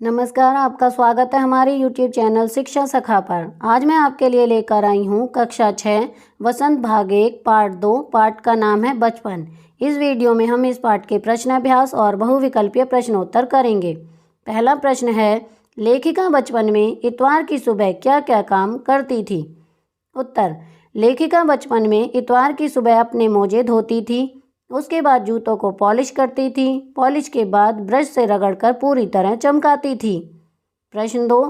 नमस्कार, आपका स्वागत है हमारे YouTube चैनल शिक्षा सखा पर। आज मैं आपके लिए लेकर आई हूँ कक्षा 6 वसंत भाग 1 पार्ट 2। पाठ का नाम है बचपन। इस वीडियो में हम इस पाठ के प्रश्नाभ्यास और बहुविकल्पीय प्रश्नोत्तर करेंगे। पहला प्रश्न है, लेखिका बचपन में इतवार की सुबह क्या क्या काम करती थी? उत्तर, लेखिका बचपन में इतवार की सुबह अपने मोजे धोती थी, उसके बाद जूतों को पॉलिश करती थी, पॉलिश के बाद ब्रश से रगड़कर पूरी तरह चमकाती थी। प्रश्न 2,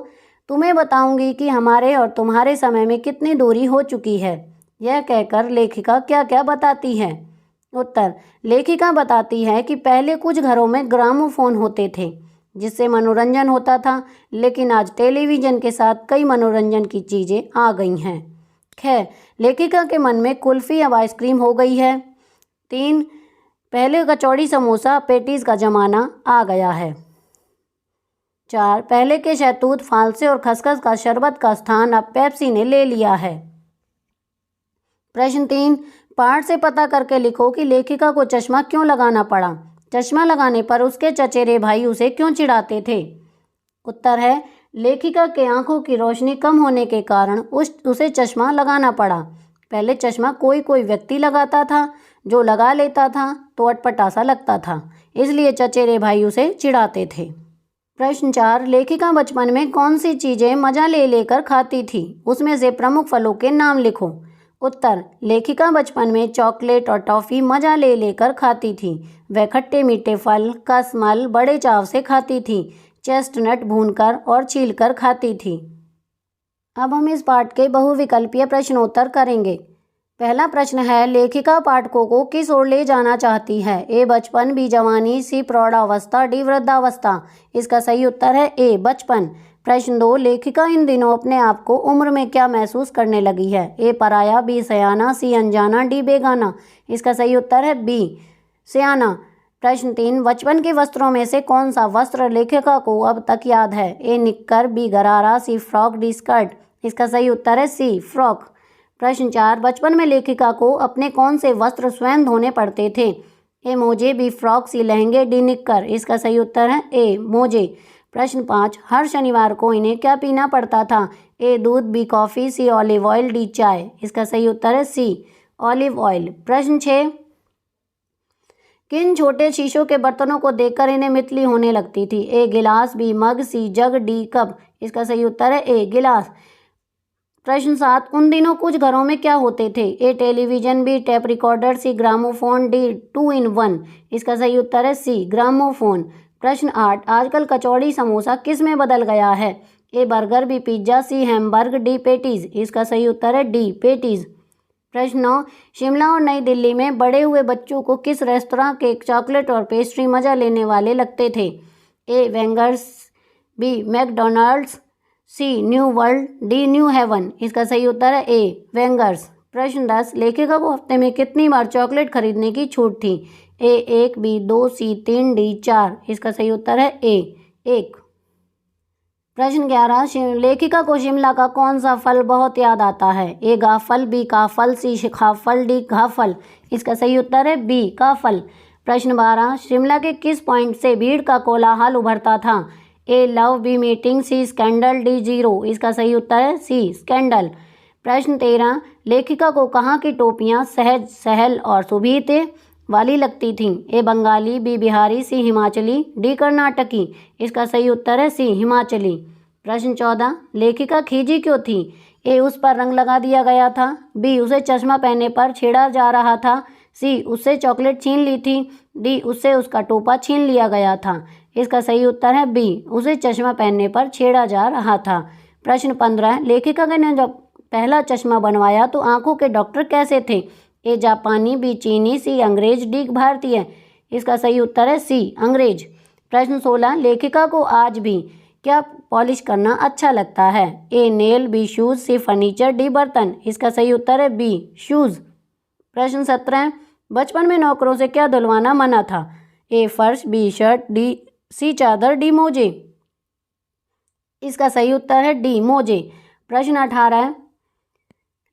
तुम्हें बताऊंगी कि हमारे और तुम्हारे समय में कितनी दूरी हो चुकी है। यह कहकर लेखिका क्या क्या बताती है? उत्तर, लेखिका बताती है कि पहले कुछ घरों में ग्रामोफोन होते थे जिससे मनोरंजन होता था, लेकिन आज टेलीविज़न के साथ कई मनोरंजन की चीज़ें आ गई हैं। खैर, लेखिका के मन में कुल्फ़ी अब आइसक्रीम हो गई है। 3, पहले कचौड़ी समोसा पेटीज़ का ज़माना आ गया है। 4, पहले के शहतूत फालसे और खसखस का शरबत का स्थान अब पेप्सी ने ले लिया है। प्रश्न 3, पाठ से पता करके लिखो कि लेखिका को चश्मा क्यों लगाना पड़ा। चश्मा लगाने पर उसके चचेरे भाई उसे क्यों चिढ़ाते थे? उत्तर है, लेखिका के आंखों की रोशनी कम होने के कारण उसे चश्मा लगाना पड़ा। पहले चश्मा कोई कोई व्यक्ति लगाता था, जो लगा लेता था तो अटपटा सा लगता था, इसलिए चचेरे भाई उसे चिढ़ाते थे। प्रश्न 4, लेखिका बचपन में कौन सी चीज़ें मज़ा ले लेकर खाती थी? उसमें से प्रमुख फलों के नाम लिखो। उत्तर, लेखिका बचपन में चॉकलेट और टॉफ़ी मज़ा ले लेकर खाती थी। वह खट्टे मीठे फल कसमल बड़े चाव से खाती थी। चेस्टनट भूनकर और छीलकर खाती थी। अब हम इस पाठ के बहुविकल्पीय प्रश्नोत्तर करेंगे। पहला प्रश्न है, लेखिका पाठकों को किस ओर ले जाना चाहती है? ए बचपन, बी जवानी, सी प्रौढ़ावस्था, डी वृद्धावस्था। इसका सही उत्तर है ए बचपन। प्रश्न 2, लेखिका इन दिनों अपने आप को उम्र में क्या महसूस करने लगी है? ए पराया, बी सयाना, सी अनजाना, डी बेगाना। इसका सही उत्तर है बी सयाना। प्रश्न 3, बचपन के वस्त्रों में से कौन सा वस्त्र लेखिका को अब तक याद है? ए निक्कर, बी गरारा, सी फ्रॉक, डी स्कर्ट। इसका सही उत्तर है सी फ्रॉक। प्रश्न 4, बचपन में लेखिका को अपने कौन से वस्त्र स्वयं धोने पड़ते थे? ए मोजे, बी फ्रॉक, सी लहंगे, डी निक्कर। इसका सही उत्तर है ए मोजे। प्रश्न 5, हर शनिवार को इन्हें क्या पीना पड़ता था? ए दूध, बी कॉफ़ी, सी ऑलिव ऑयल, डी चाय। इसका सही उत्तर है सी ऑलिव ऑयल। प्रश्न 6, किन छोटे शीशों के बर्तनों को देखकर इन्हें मितली होने लगती थी? ए गिलास, बी मग, सी जग, डी कप। इसका सही उत्तर है ए गिलास। प्रश्न 7, उन दिनों कुछ घरों में क्या होते थे? A television, B tape recorder, C gramophone, D 2 in 1। इसका सही उत्तर है सी ग्रामोफोन। प्रश्न 8, आजकल कचौड़ी समोसा किस में बदल गया है? ए बर्गर, बी पिज्ज़ा, सी हैमबर्ग, डी पेटीज़। इसका सही उत्तर है डी पेटीज़। प्रश्न 9, शिमला और नई दिल्ली में बड़े हुए बच्चों को किस रेस्तरां के चॉकलेट और पेस्ट्री मज़ा लेने वाले लगते थे? A Wengers, B McDonald's, C New World, D New Haven. इसका सही उत्तर है ए वेंगर्स। प्रश्न 10, लेखिका को हफ्ते में कितनी बार चॉकलेट खरीदने की छूट थी? ए 1, बी 2, सी 3, डी 4। इसका सही उत्तर है ए 1। प्रश्न 11, लेखिका को शिमला का कौन सा फल बहुत याद आता है? ए गाफल, बी काफल, सी शिखाफल, डी घाफल। इसका सही उत्तर है बी काफल। प्रश्न 12, शिमला के किस पॉइंट से भीड़ का कोलाहल उभरता था? ए लव, बी मीटिंग, सी स्कैंडल, डी जीरो। इसका सही उत्तर है सी स्कैंडल। प्रश्न 13, लेखिका को कहाँ की टोपियाँ सहज सहल और सुभीते वाली लगती थीं? ए बंगाली, बी बिहारी, सी हिमाचली, डी कर्नाटकी। इसका सही उत्तर है सी हिमाचली। प्रश्न 14, लेखिका खींची क्यों थी? ए उस पर रंग लगा दिया गया था, बी उसे चश्मा पहनने पर छेड़ा जा रहा था, सी उससे चॉकलेट छीन ली थी, डी उससे उसका टोपा छीन लिया गया था। इसका सही उत्तर है बी उसे चश्मा पहनने पर छेड़ा जा रहा था। प्रश्न 15, लेखिका ने जब पहला चश्मा बनवाया तो आंखों के डॉक्टर कैसे थे? ए जापानी, बी चीनी, सी अंग्रेज, डी भारतीय। इसका सही उत्तर है सी अंग्रेज। प्रश्न 16, लेखिका को आज भी क्या पॉलिश करना अच्छा लगता है? A nail, B shoes, C furniture, D बर्तन। इसका सही उत्तर है बी शूज़। प्रश्न 17, बचपन में नौकरों से क्या धुलवाना मना था? ए फर्श, बी शर्ट, डी सी चादर, डी मोजे। इसका सही उत्तर है डी मोजे। प्रश्न 18,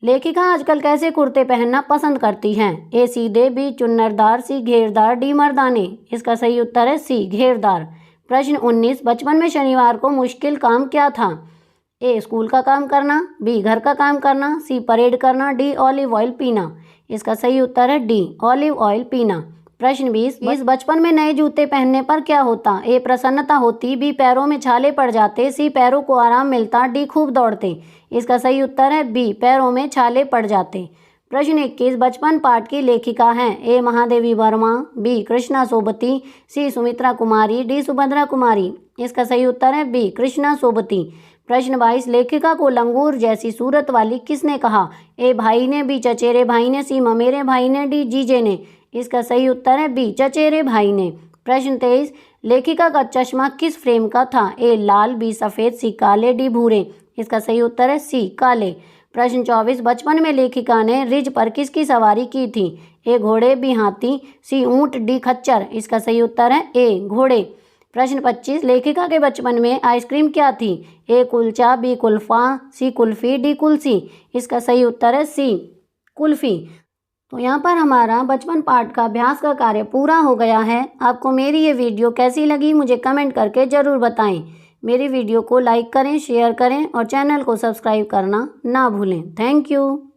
लेखिका आजकल कैसे कुर्ते पहनना पसंद करती हैं? ए सीधे, बी चुन्नरदार, सी घेरदार, डी मर्दाने। इसका सही उत्तर है सी घेरदार। प्रश्न 19, बचपन में शनिवार को मुश्किल काम क्या था? ए स्कूल का काम करना, बी घर का काम करना, सी परेड करना, डी ऑलिव ऑयल पीना। इसका सही उत्तर है डी ऑलिव ऑयल पीना। प्रश्न 20, बचपन में नए जूते पहनने पर क्या होता? ए प्रसन्नता होती, बी पैरों में छाले पड़ जाते, सी पैरों को आराम मिलता, डी खूब दौड़ते। इसका सही उत्तर है बी पैरों में छाले पड़ जाते। प्रश्न 21, बचपन पाठ की लेखिका हैं? ए महादेवी वर्मा, बी कृष्णा सोबती, सी सुमित्रा कुमारी, डी सुभद्रा कुमारी। इसका सही उत्तर है बी कृष्णा सोबती। प्रश्न 22, लेखिका को लंगूर जैसी सूरत वाली किसने कहा? ए भाई ने, बी चचेरे भाई ने, सी ममेरे भाई ने, डी जीजे ने। इसका सही उत्तर है बी चचेरे भाई ने। प्रश्न 23, लेखिका का चश्मा किस फ्रेम का था? ए लाल, बी सफ़ेद, सी काले, डी भूरे। इसका सही उत्तर है सी काले। प्रश्न 24, बचपन में लेखिका ने रिज पर किसकी सवारी की थी? ए घोड़े, बी हाथी, सी ऊंट, डी खच्चर। इसका सही उत्तर है ए घोड़े। प्रश्न 25, लेखिका के बचपन में आइसक्रीम क्या थी? ए कुलचा, बी कुल्फा, सी कुल्फी, डी कुल्सी। इसका सही उत्तर है सी कुल्फी। तो यहाँ पर हमारा बचपन पाठ का अभ्यास का कार्य पूरा हो गया है। आपको मेरी ये वीडियो कैसी लगी मुझे कमेंट करके ज़रूर बताएं। मेरी वीडियो को लाइक करें, शेयर करें और चैनल को सब्सक्राइब करना ना भूलें। Thank you.